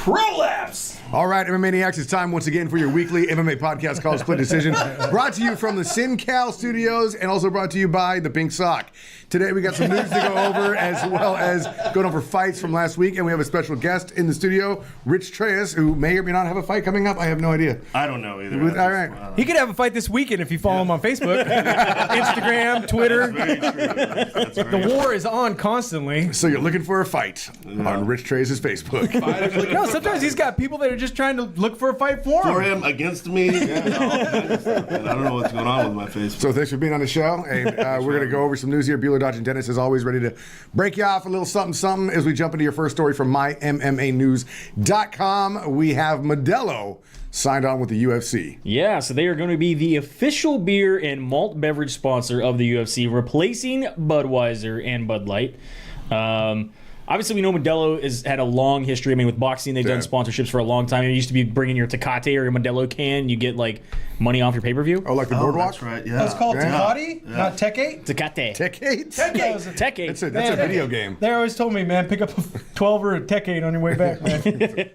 Prolapse! All right, MMA Maniacs, it's time once again for your weekly MMA podcast called Split Decision. Brought to you from the SinCal studios and also brought to you by the Pink Sock. Today we got some news to go over as well as going over fights from last week. And we have a special guest in the studio, Rich Treas, who may or may not have a fight coming up. I have no idea. I don't know either. All right. He could have a fight this weekend if you follow him on Facebook, Instagram, Twitter. That's very true. That's very The war is on constantly. So you're looking for a fight on Rich Treas' Facebook. No, sometimes he's got people that are just trying to look for a fight for for him. him, against me. Yeah, all kinds of stuff, man. I don't know what's going on with my face. So thanks for being on the show. And we're going to go over some news here. Bueller, Dodge, and Dennis is always ready to break you off a little something as we jump into your first story from mymmanews.com. We have Modelo signed on with the UFC. Yeah, so they are going to be the official beer and malt beverage sponsor of the UFC, replacing Budweiser and Bud Light. Obviously, we know Modelo has had a long history. I mean, with boxing, they've done sponsorships for a long time. It used to be bringing your Tecate or your Modelo can. You get, like, money off your pay-per-view. Oh, like the Boardwalk? That's right, yeah. It's called Yeah. Tecate, not Tecate. Tecate. Tecate? Tecate. That's a video game. They always told me, man, pick up a 12 or a Tecate on your way back, man.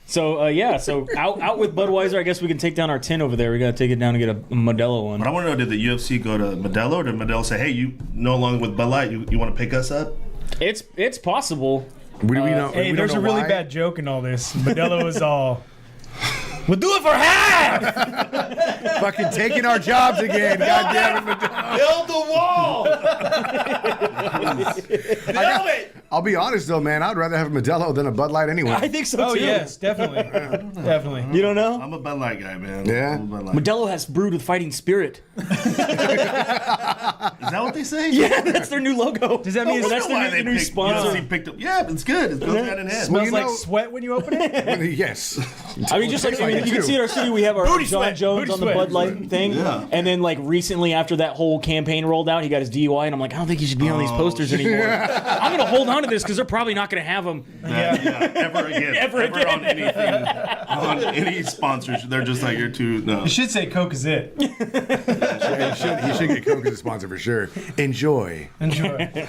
So, so out with Budweiser. I guess we can take down our tin over there. We got to take it down and get a Modelo one. But I want to know, did the UFC go to Modelo, or did Modelo say, hey, you no longer with Bud Light, you want to pick us up? It's possible. We know, Hey, we there's don't a know really why. bad joke in all this. Modelo is all, we'll do it for half! Fucking taking our jobs again. God damn it, Modelo. Build the wall! Build it! I'll be honest, though, man. I'd rather have a Modelo than a Bud Light anyway. I think so, Oh, too. yes, definitely. Definitely. You don't know? I'm a Bud Light guy, man. Yeah? I'm a Bud Light. Modelo has brewed with fighting spirit. Is that what they say? Yeah, that's their new logo. Does that mean Oh, it's that's Why their they new picked, sponsor? UFC picked up. Yeah, it's good. It goes hand in hand. Well, smells you like know- sweat when you open it? Yes. I mean, just like, I mean, you can see in our studio, we have our Booty John sweat, Jones booty on the sweat. Bud Light thing. Yeah. And then, like, recently after that whole campaign rolled out, he got his DUI, and I'm like, I don't think he should be on these posters anymore. I'm going to hold on to this because they're probably not going to have him. Yeah, ever again. Ever again. on anything, on any sponsorship. They're just like, you're too, no. You should say Coke is it. Yeah, he should get Coke as a sponsor for sure. Enjoy. Enjoy.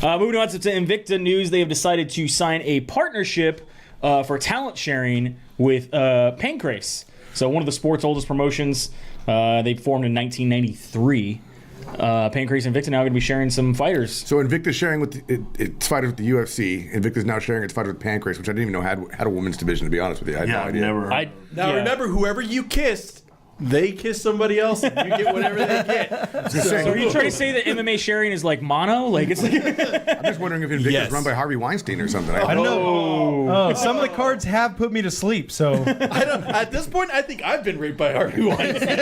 Moving on to Invicta News, they have decided to sign a partnership for talent sharing with Pancrase. So one of the sport's oldest promotions. They formed in 1993. Pancrase and Invicta now going to be sharing some fighters. So Invicta's sharing with its fighters with the UFC. Invicta's now sharing its fighters with Pancrase, which I didn't even know had a women's division, to be honest with you. I had no Yeah, I've idea. never. Now remember, whoever you kissed, they kiss somebody else, and you get whatever they get. So are you trying to say that MMA sharing is like mono? Like it's like I'm just wondering if Invicta's Yes. run by Harvey Weinstein or something. I don't know. Oh, some of the cards have put me to sleep, so. I don't. At this point, I think I've been raped by Harvey Weinstein.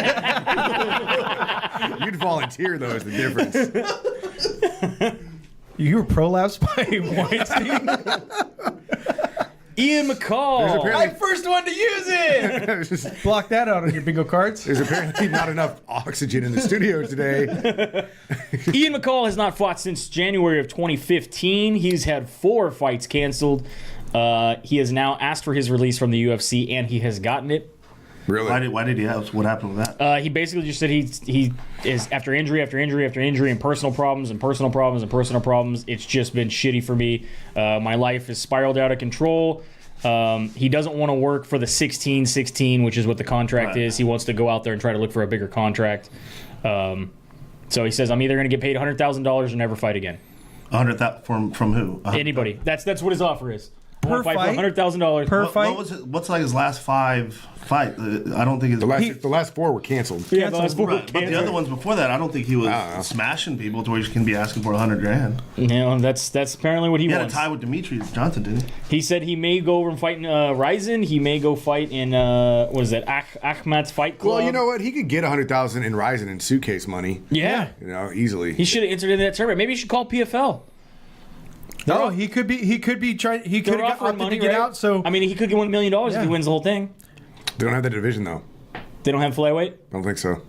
You'd volunteer, though, is the difference. You were prolapsed by Weinstein? Ian McCall. apparently- I'm first one to use it! There's just- Block that out on your bingo cards. There's apparently not enough oxygen in the studio today. Ian McCall has not fought since January of 2015. He's had 4 fights canceled. He has now asked for his release from the UFC, and he has gotten it. Really? Why did he have? What happened with that? He basically just said he is after injury after injury after injury and personal problems and personal problems and personal problems. It's just been shitty for me. My life has spiraled out of control. He doesn't want to work for the 16-16, which is what the contract is. He wants to go out there and try to look for a bigger contract. So he says, I'm either going to get paid $100,000 or never fight again. 100,000 from who? Anybody. That's what his offer is. I wanna Per fight fight? for $100,000 Per What fight? was it? What's like his last 5 fight? I don't think it's The last 4 were canceled. Yeah, the last 4 Right, but the other ones before that, I don't think he was smashing people to where he can be asking for $100,000. Yeah, that's apparently what he He had a wants. tie with Demetrius Johnson, didn't he? He said he may go over and fight in Ryzen. He may go fight in what is that? Ahmad's Fight Club. Well, you know what? He could get $100,000 in Ryzen in suitcase money. Yeah. You know, easily. He should have entered in that tournament. Maybe he should call PFL. No, he could be trying. He could They're have offering opted money to get right? out. So I mean, he could get $1 million if he wins the whole thing. They don't have that division, though. They don't have flyweight. I don't think so.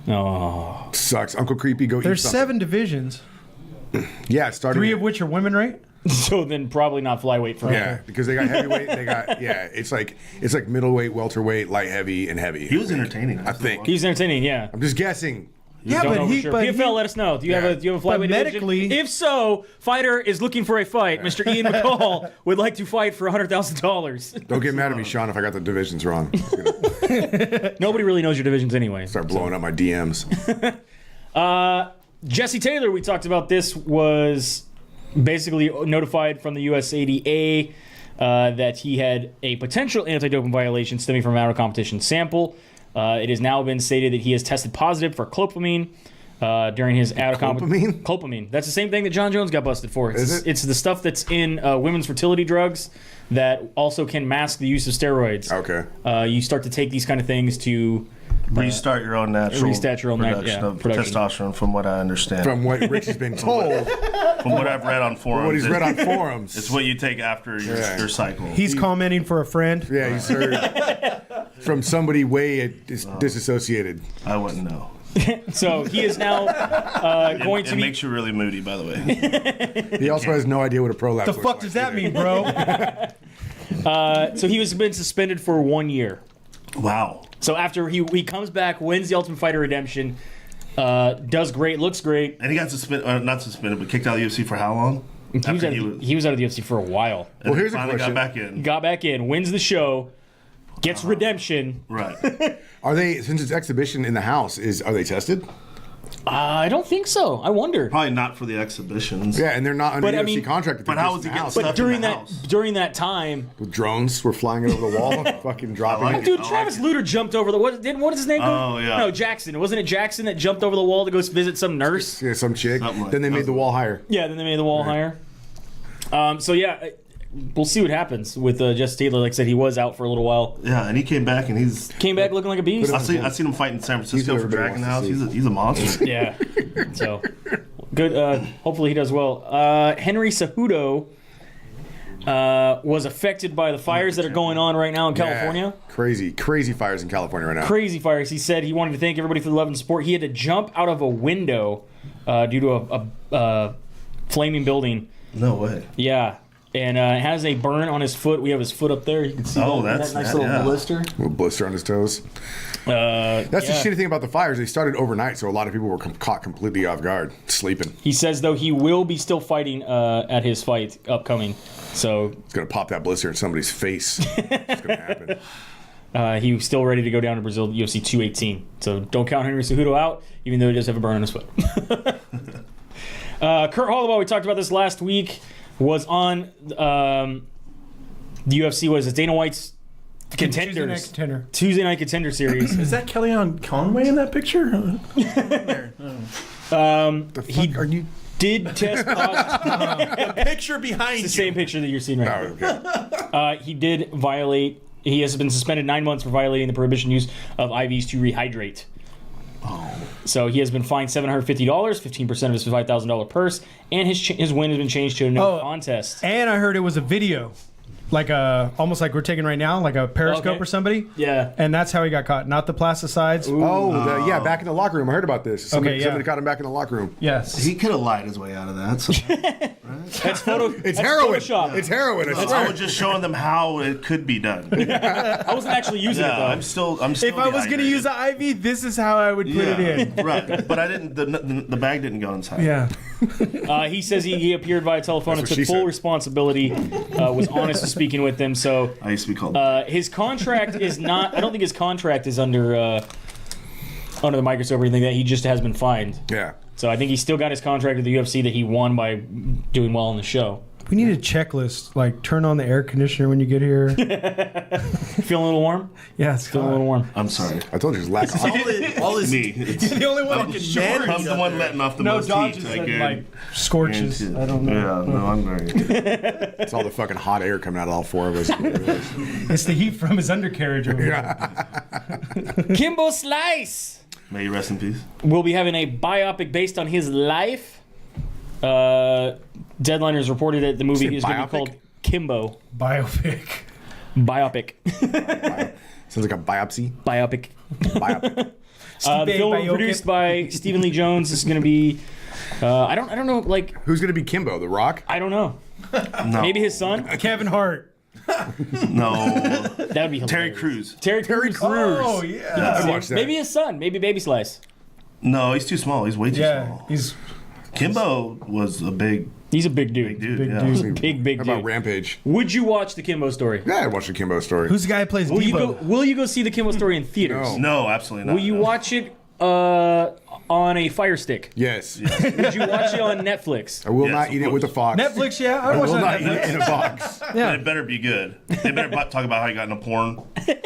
Oh, Sucks. Uncle Creepy, go there's eat something. 7 divisions, Yeah, it's starting. 3 of which are women, right? so then probably not flyweight for him. Yeah, because they got heavyweight. They got it's like middleweight, welterweight, light heavy, and heavy. He was entertaining. I think. He's entertaining. Yeah. I'm just guessing. Yeah, Don't but know for he- sure. but PFL, he- let us know. Do you have a flyweight medically- division? If so, fighter is looking for a fight. Mr. Ian McCall would like to fight for $100,000. Don't get mad at me, Sean, if I got the divisions wrong. Nobody really knows your divisions anyway. Start blowing up my DMs. Jesse Taylor, we talked about this, was basically notified from the USADA that he had a potential anti-doping violation stemming from an out-of-competition sample. It has now been stated that he has tested positive for clopamine during his out-of-competition. Clopamine. That's the same thing that John Jones got busted for. It's the stuff that's in women's fertility drugs that also can mask the use of steroids. Okay. You start to take these kind of things to Restart your own natural production of testosterone, from what I understand. From what Rich has been told. From what I've read on forums. What he's read on forums. It's what you take after your cycle. He's commenting for a friend. Yeah, he's heard from somebody way disassociated. I wouldn't know. So he is now going to It be... makes you really moody, by the way. He also has no idea what a prolapse The looks fuck like does that either. mean, bro? So he has been suspended for 1 year. Wow. So after he comes back, wins the Ultimate Fighter Redemption, does great, looks great. And he got suspended, not suspended, but kicked out of the UFC for how long? He was out of the UFC for a while. And Well, here's a finally question. got back in. Wins the show, gets redemption. Right. Are they, since it's exhibition in the house, are they tested? I don't think so. I wonder. Probably not for the exhibitions. Yeah, and they're not under But, I UFC mean- contract. But how was he getting house. stuff But in the house? during that time, The drones were flying it over the wall, fucking dropping like it. it. dude, I like Travis it. Luter jumped over the what is his name? Oh, yeah. No, Jackson. Wasn't it Jackson that jumped over the wall to go visit some nurse? Yeah, some chick. Something like Then they that. made the wall higher. Yeah, then they made the wall higher. So yeah, we'll see what happens with Jesse Taylor. Like I said, he was out for a little while. Yeah, and he came back and he's. Came back looking like a beast. I seen him fight in San Francisco He's for what everybody Dragon wants House. to see. He's a monster. Yeah. So good. Hopefully he does well. Henry Cejudo was affected by the fires that are going on right now in California. Yeah. Crazy fires in California right now. Crazy fires. He said he wanted to thank everybody for the love and support. He had to jump out of a window due to a flaming building. No way. Yeah. And has a burn on his foot. We have his foot up there. You can see that's that nice that, little yeah. blister. A little blister on his toes. That's the shitty thing about the fires. They started overnight, so a lot of people were caught completely off guard, sleeping. He says, though, he will be still fighting at his fight upcoming. So It's going to pop that blister in somebody's face. It's going to happen. he's still ready to go down to Brazil UFC 218. So don't count Henry Cejudo out, even though he does have a burn on his foot. Kurt Holloway, we talked about this last week, was on the UFC. What is it? Dana White's Contenders. Tuesday Night Contender Series. Is that Kellyanne Conway in that picture? He did test positive. Picture behind It's the same picture that you're seeing right now. He did violate. He has been suspended 9 months for violating the prohibition use of IVs to rehydrate. So he has been fined $750, 15% of his $5,000 purse, and his win has been changed to a no contest. And I heard it was a video. Like almost like we're taking right now, like a Periscope or somebody. Yeah. And that's how he got caught, not the plasticides. Yeah, back in the locker room. I heard about this. Somebody caught him back in the locker room. Yes. He could have lied his way out of that. So. That's photo. It's heroin. Photoshop. It's heroin. I was just showing them how it could be done. I wasn't actually using it though. I'm still. If I was going to use an IV, this is how I would put it in. Right, but I didn't. The bag didn't go inside. Yeah. He says he appeared via telephone and That's took what she full said. responsibility. Was honest in speaking with them. So I used to be called. his contract is not. I don't think his contract is under the microscope or anything like that. He just has been fined. Yeah. So I think he's still got his contract with the UFC that he won by doing well on the show. We need a checklist, like turn on the air conditioner when you get here. Feeling a little warm? Yeah, it's Feeling a little warm. I'm sorry. I told you, there's lack of all his Me. It's, the only one that can I'm the one letting off the No most dodges heat. and like scorches. I don't know. Yeah, no, I'm very. It's all the fucking hot air coming out of all four of us. It's the heat from his undercarriage over here. Kimbo Slice May you rest in peace. will be having a biopic based on his life. Deadliners reported that the movie Say is going to be biopic? called Kimbo. Biopic. Biopic. Sounds like a biopsy. Biopic. Biopsy. The film Biopic. produced by Stephen Lee Jones. This is going to be. I don't know. Like Who's going to be Kimbo? The Rock? I don't know. No. Maybe his son. Kevin Hart. No. That would be hilarious. Terry Crews. Terry Crews. Oh, yeah. I'd watch that. Maybe his son. Maybe Baby Slice. No, he's too small. He's way too Yeah, small. Kimbo was a big He's a big dude. dude. yeah. dude. Big How about dude. Rampage? Would you watch the Kimbo story? Yeah, I watched the Kimbo story. Who's the guy who plays Debo? Will you go see the Kimbo story in theaters? No. No, absolutely not. Will you watch it on a Fire Stick? Yes. Would you watch it on Netflix? I will Yes, not of eat it with a course. fox. Netflix, yeah. I I watched will not that. eat it in a box. But Yeah. it better be good. They better talk about how he got into porn.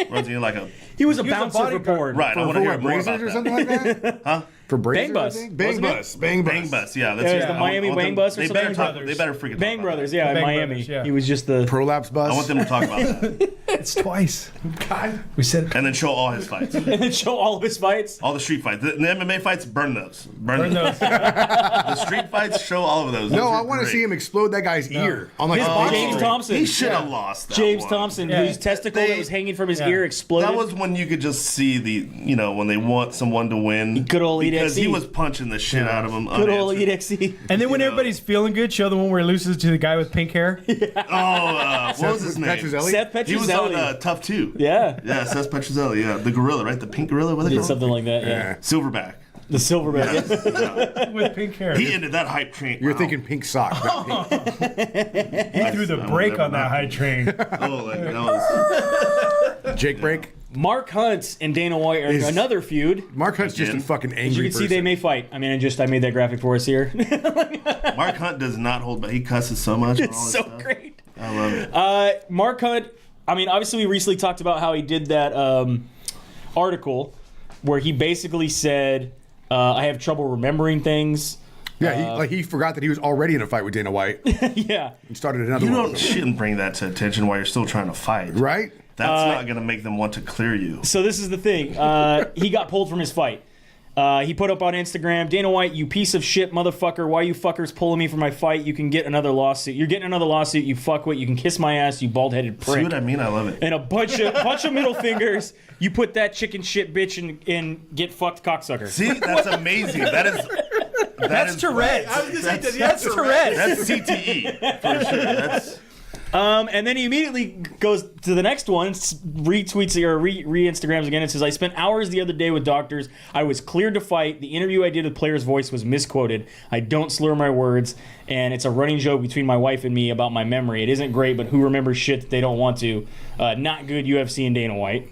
Runs in like a He was a He was a bouncer for bodyguard. porn. right. I want to For hear what, more Brazers about or that. something like that? Huh? For Brazers, Bang Bus, I think? Bang wasn't it? Bus. Bang Bus. Bang Bus, yeah. Yeah, it was the I Miami want Bang them- Bus or they something? better talk. They better freaking Bang talk Brothers, About yeah, in Bang Miami. Brothers, yeah. He was just the. Prolapse Bus. it. I want them to talk about that, It's twice. We said and then show all his fights, and then show all of his fights. all the street fights. The MMA fights, burn those. burn those. The street fights, show all of those. No, Those I are want to great. see him explode that guy's ear on like His a body- boxing James ring. Thompson. He should have lost. That James one. Thompson, Yeah. whose testicle that was hanging from his Yeah. ear exploded. That was when you could just see when they want someone to win. Good old because EXE. he was punching the shit out of him. good old unanswered. EXE. And then when know. everybody's feeling good, show the one where he loses to the guy with pink hair. What was his name? Petrozelli? Seth He was on Petrozelli. Tough 2. Yeah. Yeah, Seth Petrozelli. Yeah, the gorilla, right? The pink gorilla. What are they Did called? something like that, yeah. Silverback. The silverback. Yeah. With pink hair. He ended that hype train. You're Wow. thinking pink sock. not pink. He threw the I brake would on never that high train. Oh, like, that was. Jake break. Mark Hunt and Dana White are Is- another feud. Mark Hunt's just a Again. fucking angry As you can see, person. they may fight. I mean, I made that graphic for us here. Mark Hunt does not hold back. He cusses so much. on all It's his so stuff. great. I love it. Mark Hunt, I mean, obviously, we recently talked about how he did that article where he basically said, I have trouble remembering things. Yeah, he forgot that he was already in a fight with Dana White Yeah. and started another You one. shouldn't bring that to attention while you're still trying to fight. Right? That's not going to make them want to clear you. So this is the thing. He got pulled from his fight. He put up on Instagram, Dana White, you piece of shit motherfucker. Why you fuckers pulling me from my fight? You can get another lawsuit. You're getting another lawsuit, you fuckwit. You can kiss my ass, you bald-headed See prick. what I mean? I love it. And a bunch of middle fingers. You put that chicken shit bitch in get fucked cocksucker. See, that's amazing. That's Tourette's. I was gonna say That's Tourette's. That's CTE for sure. That's And then he immediately goes to the next one, retweets or re-Instagrams again, and says, I spent hours the other day with doctors. I was cleared to fight. The interview I did with Player's Voice was misquoted. I don't slur my words, and it's a running joke between my wife and me about my memory. It isn't great, but who remembers shit that they don't want to? Not good, UFC and Dana White.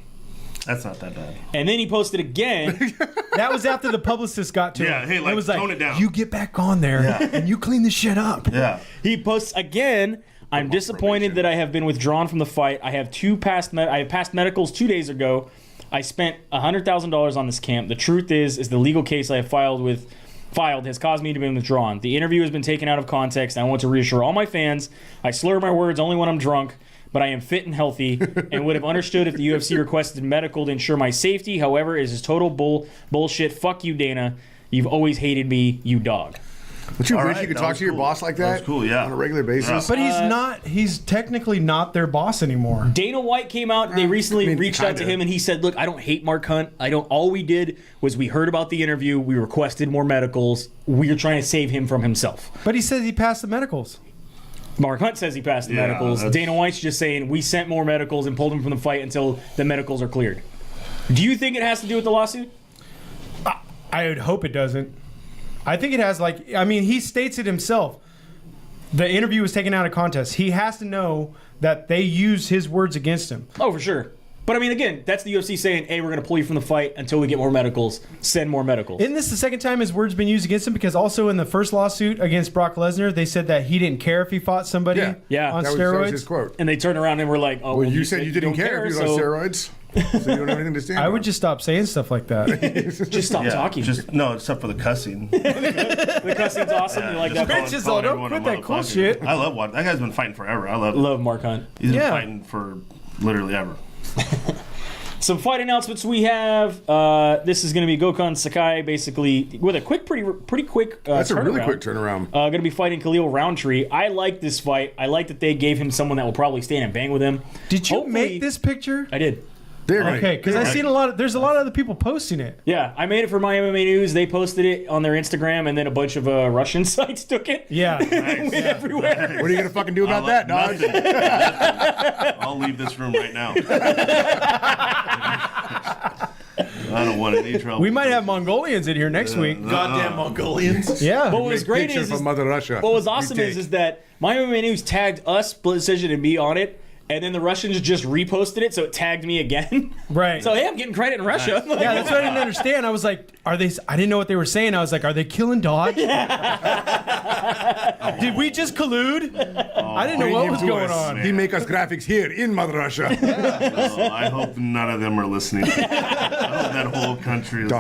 that's not that bad. And then he posted again. That was after the publicist got to Yeah, him. hey, like, it was tone it down. You get back on there and you clean this shit up. Yeah. He posts again. I'm disappointed that I have been withdrawn from the fight. I have I have passed medicals 2 days ago. I spent $100,000 on this camp. The truth is the legal case I have filed has caused me to be withdrawn. The interview has been taken out of context. I want to reassure all my fans. I slur my words only when I'm drunk, but I am fit and healthy and would have understood if the UFC requested medical to ensure my safety. However, it is total bullshit. Fuck you, Dana. You've always hated me, you dog. Don't you All wish right, you could that talk was to your cool. boss like That that? was cool, yeah. On a regular basis? But he's technically not their boss anymore. Dana White came out. They recently reached out to kinda. him, and he said, "Look, I don't hate Mark Hunt. All we did was we heard about the interview. We requested more medicals. We're trying to save him from himself." But he says he passed the medicals. Mark Hunt says he passed the Yeah, medicals. that's- Dana White's just saying we sent more medicals and pulled him from the fight until the medicals are cleared. Do you think it has to do with the lawsuit? I would hope it doesn't. I think it has, he states it himself. The interview was taken out of context. He has to know that they use his words against him. Oh, for sure. But I mean, again, that's the UFC saying, "Hey, we're going to pull you from the fight until we get more medicals. Send more medicals." Isn't this the second time his words been used against him? Because also in the first lawsuit against Brock Lesnar, they said that he didn't care if he fought somebody Yeah. on that steroids. was his quote. And they turned around and were like, "Oh, Well, you said you didn't don't care if he was on steroids, so you don't have anything to stand I on. would just stop saying stuff like that. Just stop Yeah. talking." No, except for the cussing. The cussing's awesome. You like that? Rich is all, don't Calling quit that everyone a cool motherfucker. shit. I love watching. That guy's been fighting forever. I love it. Love Mark Hunt. He's been Yeah. fighting for literally ever. Some fight announcements we have. This is going to be Gokhan Sakai, basically with a pretty quick. That's a really turnaround. quick turnaround. Going to be fighting Khalil Roundtree. I like this fight. I like that they gave him someone that will probably stand and bang with him. Did you Hopefully- make this picture? I did. They're gonna- Okay, because I've seen there's a lot of other people posting it. Yeah, I made it for my MMA News. They posted it on their Instagram, and then a bunch of Russian sites took it. Yeah. It went everywhere. What are you gonna fucking do about that, dog? Nothing. I'll leave this room right now. I don't want any trouble. We might have Mongolians in here next week. Goddamn Mongolians. Yeah. But what was great Picture is from Mother Russia. what was awesome We is take. that my MMA News tagged us, Split Decision, and me on it, and then the Russians just reposted it, so it tagged me again. Right. So hey, I'm getting credit in Russia. Yeah, that's what I didn't understand. I was like, are they? I didn't know what they were saying. I was like, are they killing Dodge? Did we just collude? I didn't know what Give was to going us. on. He make us graphics here in Mother Russia. Oh, I hope none of them are listening. I hope that whole country is.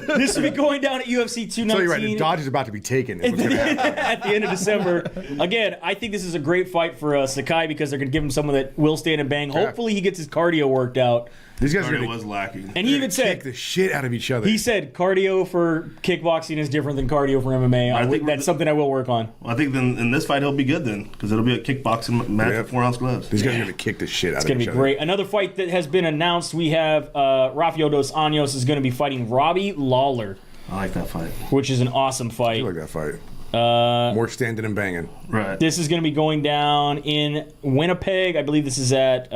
This will be going down at UFC 219 So you're right. Dodge is about to be taken. Is what's gonna happen. at the end of December. Again, I think this is a great fight for Sakai because they're going to give him someone that will stand and bang. Hopefully, he gets his cardio worked out. These guys are It going was lacking. And he even kick said the shit out of each other. he said cardio for kickboxing is different than cardio for MMA. I think That's something I will work on. I think then in this fight he'll be good then, because it'll be a kickboxing match Yep. with 4-ounce gloves. These guys are going to kick the shit out It's of going to each be other. great. Another fight that has been announced. We have Rafael Dos Anjos is going to be fighting Robbie Lawler, I like that fight. which is an awesome I fight. like that fight. More standing and banging. Right. This is going to be going down in Winnipeg. I believe this is at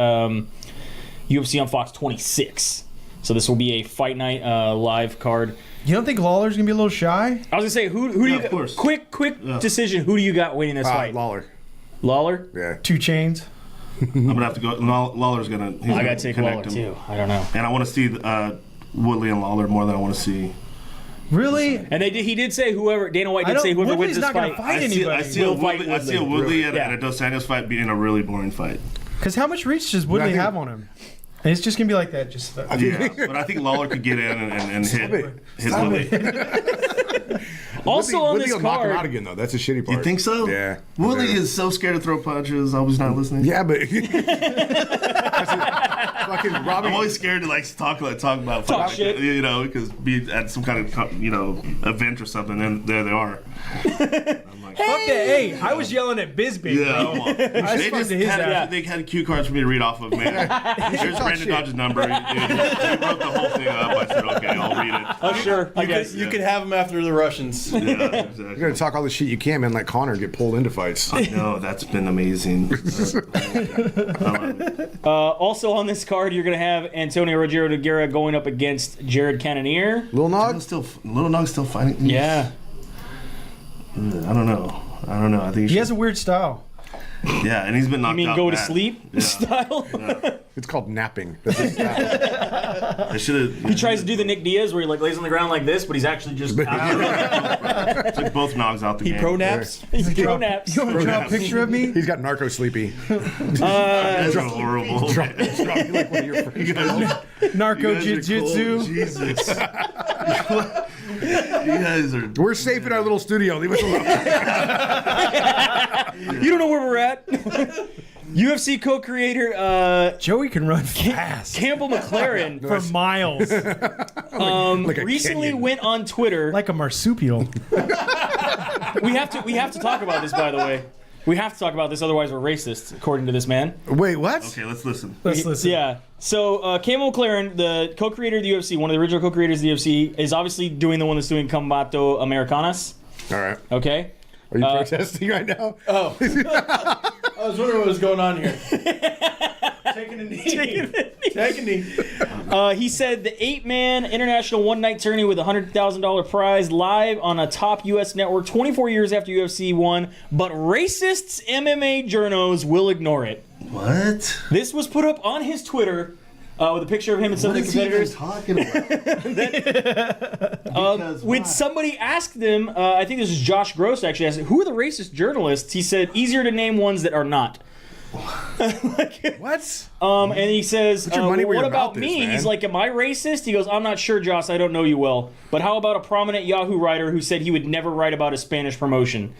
UFC on Fox 26. So this will be a fight night live card. You don't think Lawler's gonna be a little shy? I was gonna say who do you of course. quick decision. Who do you got winning this fight? Lawler. Lawler. Yeah. 2 chains. I'm gonna have to go. Lawler's gonna. He's I gonna gotta take connect Lawler him. too. I don't know. And I want to see Woodley and Lawler more than I want to see. Really? And he did say Dana White did say whoever Woodley's wins this not gonna fight. fight I see a Will fight Woodley, I see a Woodley. Woodley Really? and a Dos Anjos fight being a really boring fight. Because how much reach does Woodley think- have on him? And it's just gonna be like that. Just Yeah, but I think Lawler could get in and hit Woodley. Also on Woodley this will knock him out card, again, though. That's the shitty part. You think so? Yeah. Woodley Yeah. is so scared to throw punches. I was not listening. Yeah, but fucking Robbie. I'm always scared to talk about Talk fight, shit. you know, because be at some kind of event or something, and there they are. I'm like, fuck that. Hey, I was yelling at Bisbee. yeah, bro. come on. I They just just to his had, ass. they had cue cards for me to read off of, man. Here's Brandon Dodge's number. He wrote the whole thing up. I said, okay, I'll read it. oh sure, I guess. You could have them after the Russians. Yeah, You exactly. gotta talk all the shit you can, man, like Connor, and get pulled into fights. No, that's been amazing. Also on this card, you're gonna have Antonio Rogero Nogueira going up against Jared Cannonier. Lil Nog? Little Nog's still fighting. Yeah. I don't know. I think He has a weird style. yeah, and he's been knocked I mean, out go to bad. sleep Yeah. style. It's called napping. That's his style. They should have. He tries to do the Nick Diaz where he lays on the ground like this, but he's actually just took both Nogs out the He game. pronaps. he's pro naps. You want to draw a picture of me? He's got narco sleepy. That's horrible. Drop me like one of your friends. Narco You guys are jiu-jitsu. cold. Jesus. You guys are. We're safe in our little studio. Leave us alone. You don't know where we're at. UFC co-creator Joey can run fast Campbell McLaren for miles, Like a recently Kenyan. went on Twitter. like a marsupial. We have to talk about this, by the way. We have to talk about this, otherwise we're racist, according to this man. Wait, what? Okay, let's listen. Let's listen. Yeah. So Campbell McLaren, the co-creator of the UFC, one of the original co-creators of the UFC, is obviously doing the one that's doing Combato Americanas. All right. Okay. Are you protesting right now? Oh. I was wondering what was going on here. Taking a knee. Take a knee. He said the 8-man international one-night tourney with a $100,000 prize live on a top U.S. network 24 years after UFC won, but racists MMA journos will ignore it. What? This was put up on his Twitter with a picture of him and some What of the is he even competitors. talking about? When somebody asked them, I think this is Josh Gross actually, asked, who are the racist journalists? He said, easier to name ones that are not. What? And he says, your money where what your about mouth is, me? man. He's like, am I racist? He goes, I'm not sure, Josh. I don't know you well. But how about a prominent Yahoo writer who said he would never write about a Spanish promotion?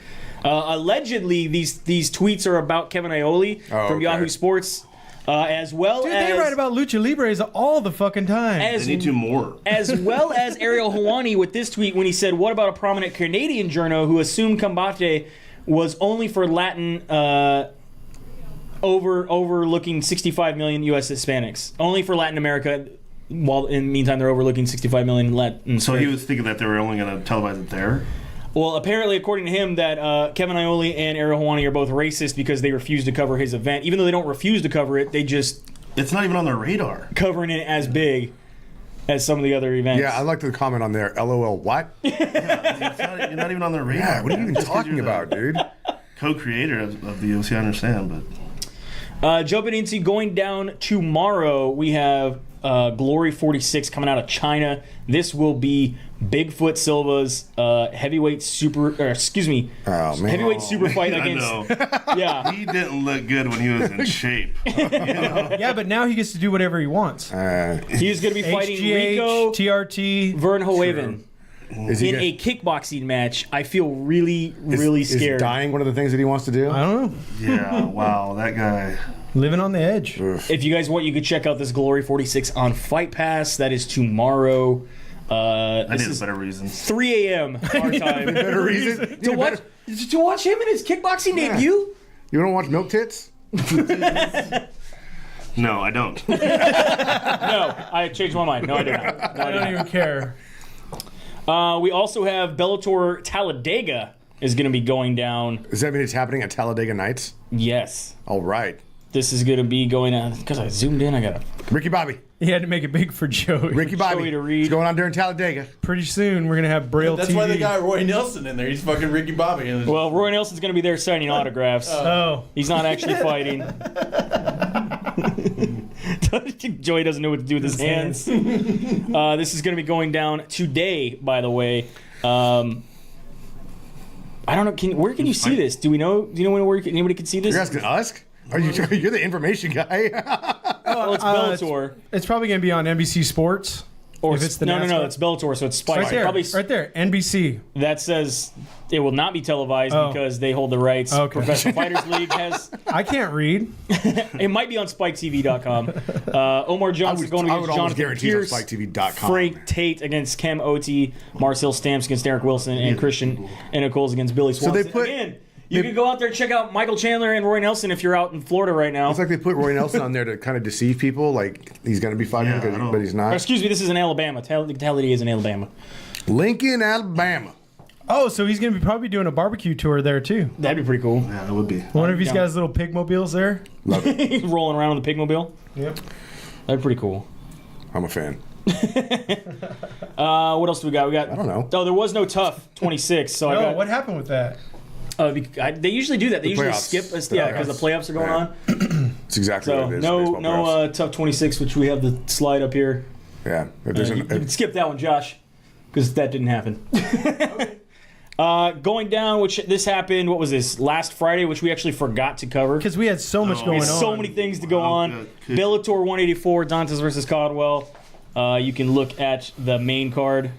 Allegedly, these tweets are about Kevin Aioli from okay. Yahoo Sports, as well Dude, as... they write about lucha libres all the fucking time. as They need to more. as well as Ariel Helwani with this tweet when he said, what about a prominent Canadian journo who assumed Combate was only for Latin, overlooking 65 million U.S. Hispanics. Only for Latin America, while in the meantime they're overlooking 65 million Latin. So he was thinking that they were only going to televise it there. Well, apparently, according to him, that Kevin Aioli and Ariel Helwani are both racist because they refuse to cover his event. Even though they don't refuse to cover it, they just It's not even on their radar. covering it as big. as some of the other events. Yeah, I like the comment on there. LOL, what? You're not even on their radar. Yeah, what are you even talking about, dude? Co-creator of the UFC, I understand, but Jumping into going down tomorrow, we have Glory 46 coming out of China. This will be Bigfoot Silva's heavyweight super fight I against. know. Yeah, He didn't look good when he was in shape. Yeah, but now he gets to do whatever he wants. he's going to be fighting HGH, Rico TRT. Vernhoeven Is he in a kickboxing match. I feel really is scared. dying one of the things that he wants to do? I don't know. Yeah, wow, that guy. Living on the edge. If you guys want, you could check out this Glory 46 on Fight Pass. That is tomorrow. I This need a is better reason. 3 a.m. our time. Better reason? to watch him in his kickboxing debut. You want to watch Milk Tits? No, I don't. No, I changed my mind. No, I do not. No, I don't even care. We also have Bellator Talladega is going to be going down. Does that mean it's happening at Talladega Nights? Yes. All right. This is going to be going on. Because I zoomed in, I got to. Ricky Bobby. He had to make it big for Joey. Ricky Bobby. Joey to read. It's going on during Talladega. Pretty soon we're gonna have Braille That's TV. why they got Roy Nelson in there. He's fucking Ricky Bobby. Well, Roy Nelson's going to be there signing autographs. Oh, He's not actually fighting. Joey doesn't know what to do with his hands. This is going to be going down today, by the way. I don't know. Where can you see this? Do you know where anybody can see this? You're asking us? Are you? You're the information guy. Well, it's Bellator. it's probably gonna be on NBC Sports. Or if it's the no, NASCAR. it's Bellator, so it's Spike. Right there, Probably right there, NBC. that says it will not be televised Oh. because they hold the rights. Okay. Professional Fighters League has. I can't read. It might be on SpikeTV.com. Omar Johnson going I would against almost Jonathan guarantee it's Pierce. on SpikeTV.com. Frank Tate against Cam Oti. Marcel Stamps against Derek Wilson. And Christian Nichols against Billy Swanson. they put- Again, you can go out there and check out Michael Chandler and Roy Nelson if you're out in Florida right now. It's like they put Roy Nelson on there to kind of deceive people. Like he's going to be fighting, Yeah, I know. but he's Or, not. excuse me, this is in Alabama. Talladega is in Alabama. Lincoln, Alabama. Oh, so he's gonna be probably doing a barbecue tour there too. That'd be pretty cool. Yeah, it would be. I wonder if he's Yeah. got his little pigmobiles there. Love it. Rolling around on the Pigmobile. Yep. That'd be pretty cool. I'm a fan. What else do we got? I don't know. Oh, there was no Tough 26. So I No, got. what happened with that? They usually do that. They usually playoffs. skip us. Yeah, because the playoffs are going Yeah. on. It's exactly So what it is. no baseball playoffs. Tough 26, which we have the slide up here. Yeah. If there's You can skip that one, Josh, because that didn't happen. Going down, which this happened. What was this? Last Friday, which we actually forgot to cover. Because we had so much going on. So many things to go Wow, on. good. Bellator 184, Dantas versus Caldwell. You can look at the main card.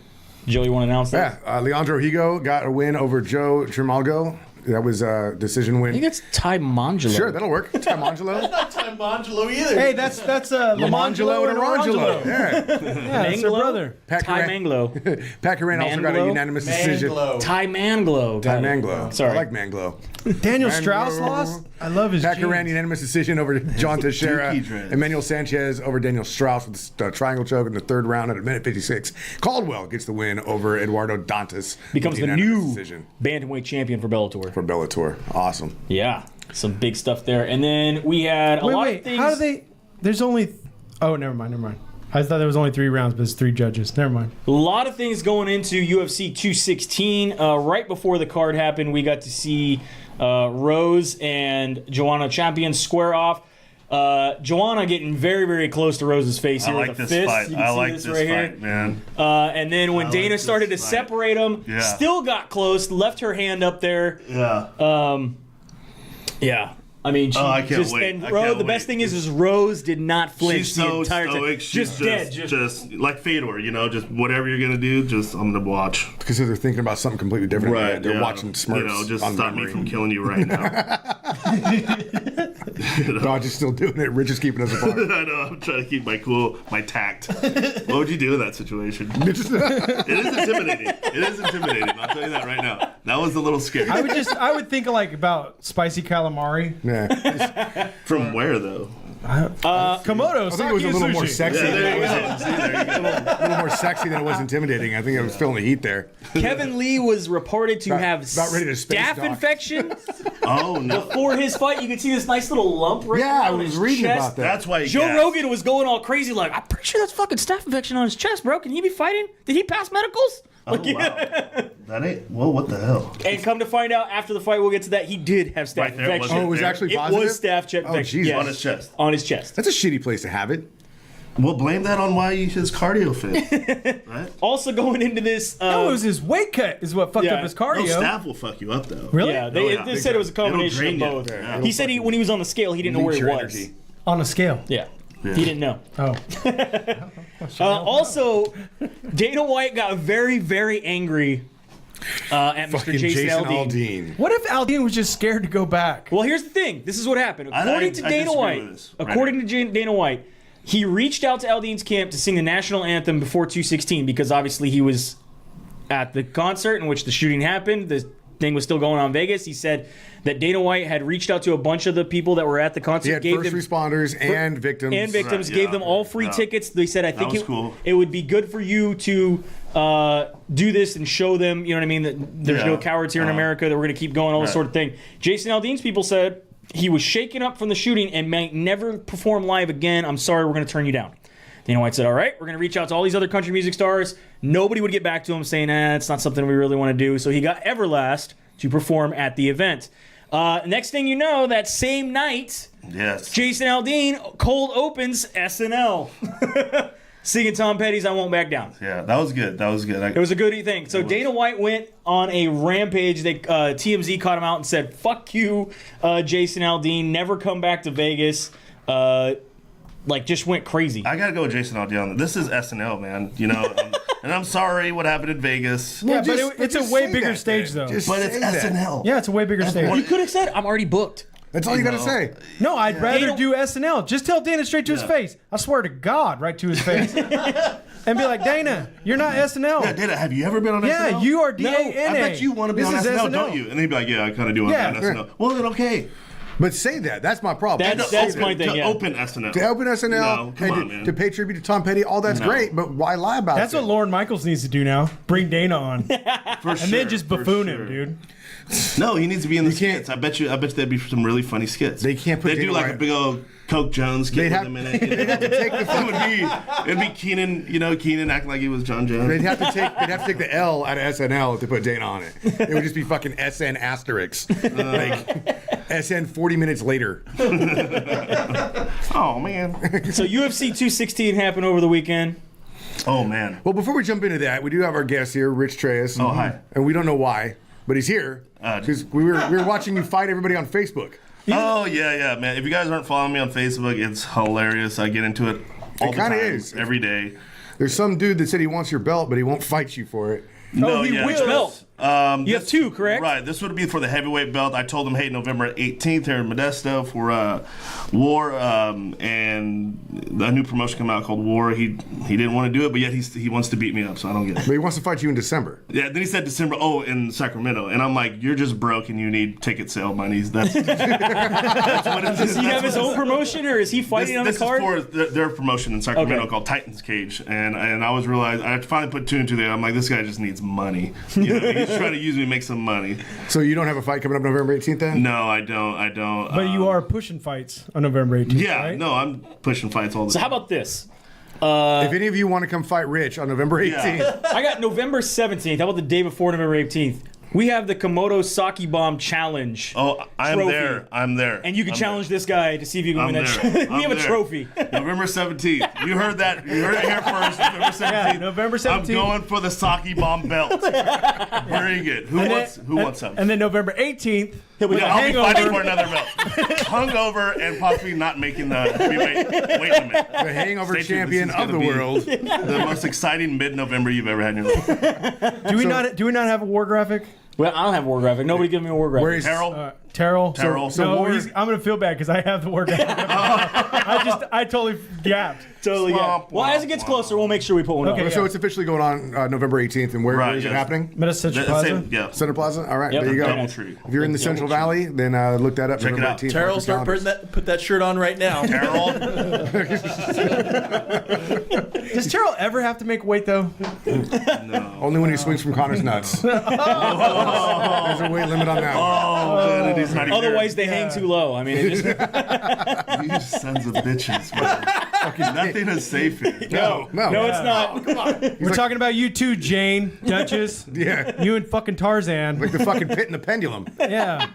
Joe, you want to announce that? Yeah. Leandro Higo got a win over Joe Trimalgo. That was a decision win. I think it's Ty Mongelo. Sure, that'll work. Tom Angelo. Not Time Mongelo either. Hey, that's Lamangelo and Arangelo. Yeah. Yeah, that's their Manglo? brother. Pat Ty Curran, Manglo. Pat Curran also got a Manglo? unanimous decision. Manglo. Ty Manglo. Ty Got it. Manglo. Sorry. I like Manglo. Daniel Manglo. Strauss lost. I love his Pat Curran jeans. unanimous decision over John Teixeira. Dookie dreads. Emmanuel Sanchez over Daniel Strauss with the triangle choke in the third round at a minute 56. Caldwell gets the win over Eduardo Dantas. Becomes with the unanimous new decision bantamweight champion for Bellator. for Bellator. Awesome. Yeah, some big stuff there. And then we had a lot of Wait, things. how do they? There's only. Oh, never mind. I thought there was only 3 rounds, but it's 3 judges. Never mind. A lot of things going into UFC 216. Right before the card happened, we got to see Rose and Joanna Champion square off. Joanna getting very, very close to Rose's face I here like with a this fist. fight. You can I see like this this right fight, here. man. And then when I Dana like started to this fight. separate them, Yeah. still got close, left her hand up there. Yeah. Yeah. I mean, she I can't just wait. and I Rose, can't the best wait. thing is Rose did not flinch She's the so entire time. stoic. She's Just dead. just like Fedor, just whatever you're gonna do, just I'm gonna watch. Because they're thinking about something completely different. Right, They're yeah. watching Smurfs just on stop me memory. from killing you right now. Dodge is still doing it. Rich is keeping us apart. I know. I'm trying to keep my cool, my tact. What would you do in that situation? It is intimidating. It is intimidating. I'll tell you that right now. That was a little scary. I would think like about spicy calamari. Yeah. From where though? Komodo, I think it was a little more sexy. Yeah, there you go. A See, there you go. little more sexy than it was intimidating. I think I was feeling the heat there. Kevin Lee was reported to have about ready to space staph dock. infection Oh no. before his fight. You could see this nice little lump right Yeah, I on was his reading chest. about that. That's why he Joe gassed. Rogan was going all crazy like, I'm pretty sure that's fucking staph infection on his chest, bro. Can he be fighting? Did he pass medicals? Oh wow. That ain't. Well, what the hell? And come to find out after the fight, we'll get to that, he did have staph Right there, was infection. it? Oh, it was actually It positive? was staph infection. Oh, Jesus. yes. On his chest. On his chest. That's a shitty place to have it. Well, blame that on why his cardio failed. Right? Also going into this, No, it was his weight cut is what fucked Yeah. up his No, cardio. staph will fuck you up though. Really? yeah, Oh, yeah. they said it was a combination of It'll drain both. you. Yeah. He said when he was on the scale, he didn't know where he Leach your was. energy. On a scale. Yeah. Yeah. He didn't know. Oh. Also, Dana White got very, very angry at Mr. Fucking Jason Aldean. Aldean. What if Aldean was just scared to go back? Well, here's the thing. This is what happened. According to I Dana disagree White, with this right according to Dana White, he reached out to Aldean's camp to sing the national anthem before 216 because obviously he was at the concert in which the shooting happened. The thing was still going on in Vegas. He said that Dana White had reached out to a bunch of the people that were at the concert. He had gave first them, responders and victims. and victims, Right, gave yeah. them all free Yeah. tickets. They said, I think was cool. it would be good for you to do this and show them, you know what I mean, that there's Yeah. no cowards here in America, that we're going to keep going, all this Right. sort of thing. Jason Aldean's people said he was shaken up from the shooting and might never perform live again. I'm sorry, we're going to turn you down. Dana White said, all right, we're going to reach out to all these other country music stars. Nobody would get back to him saying, it's not something we really want to do. So he got Everlast to perform at the event. Next thing you know, that same night, Yes. Jason Aldean cold opens SNL. Singing Tom Petty's I Won't Back Down. Yeah, that was good. That was good. It was a good thing. So Dana White went on a rampage. TMZ caught him out and said, fuck you, Jason Aldean. Never come back to Vegas. Just went crazy. I gotta go with Jason Aldean. This is SNL, man. You know, and I'm sorry what happened in Vegas. Yeah, but just- it's a just way say bigger that, stage, man. though. Just But it's say that. SNL. Yeah, it's a way bigger stage. You could have said, I'm already booked. That's all you got to say. No, I'd rather Dana- do SNL. Just tell Dana straight to his Yeah. face. I swear to God, right to his face. And be like, Dana, you're not SNL. Yeah, Dana, have you ever been on Yeah, SNL? you are No, DANA. I bet you want to be This on is SNL, SNL. don't you? And he'd be like, yeah, I kind of do want to be Yeah. on SNL. Well, then okay. But say that. That's my problem. That's my thing, To yeah. open SNL. To open SNL, No, come on, and man. to pay tribute to Tom Petty, all that's No. great, but why lie about That's it? what Lorne Michaels needs to do now. Bring Dana on. For And then just buffoon him, dude. No, he needs to be in the can't- skits. I bet you there'd be some really funny skits. They can't put They do Dana like White- a big old Coke Jones skit They'd with have- him in it. They'd have to take the it'd be Keenan, Keenan acting like he was John Jones. They'd have to take the L out of SNL to put Dana on it. It would just be fucking SN asterisk. Like SN 40 minutes later. Oh man. So UFC 216 happened over the weekend. Oh man. Well, before we jump into that, we do have our guest here, Rich Treas. Oh, hi. And we don't know why, but he's here because we were watching you fight everybody on Facebook. Oh yeah, man. If you guys aren't following me on Facebook, it's hilarious. I get into it all the kinda time, is. every day. There's some dude that said he wants your belt, but he won't fight you for it. No, he yeah. will. Belt. You have two, correct? Right. This would be for the heavyweight belt. I told him, hey, November 18th here in Modesto for War, and a new promotion came out called War. He didn't want to do it, but yet he wants to beat me up, so I don't get it. But he wants to fight you in December. Yeah. Then he said December. Oh, in Sacramento, and I'm like, you're just broke and you need ticket sale money. That's what it is. Does he have his own promotion, or is he fighting on the This card? is for their promotion in Sacramento Okay. called Titans Cage, and I finally put two and two there. I'm like, this guy just needs money. You know, he's trying to use me to make some money. So you don't have a fight coming up November 18th then? No, I don't. But you are pushing fights on November 18th, Yeah, right? no, I'm pushing fights all the So time. how about this? If any of you want to come fight Rich on November 18th, I got November 17th. How about the day before November 18th? We have the Komodo Saki Bomb Challenge. Oh, I'm Trophy. there. I'm there. And you can I'm challenge this guy to see if you can I'm win that. there. We have a I'm there. trophy. November 17th. You heard that. You heard it here first. November 17th. Yeah, November 17th. I'm going for the Saki Bomb belt. Bring it. Who wants some? And then November 18th, he'll be Yeah, I'll be hangover. fighting for another belt. Hungover and possibly not making the heavyweight weight limit. the hangover Stay tuned. champion This is of the gonna be world. The most exciting mid-November you've ever had in your life. Do we not have a war graphic? Well, I don't have a war graphic. Nobody give me a war graphic. Where is Harold, Terrell. So no, I'm gonna feel bad because I have the workout. I totally gapped. Totally. Yeah. Well, as it gets closer, we'll make sure we put one Okay. up. So it's officially going on November 18th, and where is it happening? Modesto Central Plaza. Yeah. Center Plaza. All right, Yep. there you go. Doubletree. If you're in the Central Valley, then look that up. Check it November out. 18th. Terrell, Mark start your calendars. put that shirt on right now. Terrell. Does Terrell ever have to make weight though? Only when he swings from Connor's nuts. There's a weight limit on that one. Oh, man, he's not even Otherwise, they hang too low. I mean, it just, You sons of bitches, man. Nothing is safe here. No. no, it's not. We're talking about you too, Jane, Duchess. Yeah. You and fucking Tarzan. Like the fucking pit and the pendulum. Yeah.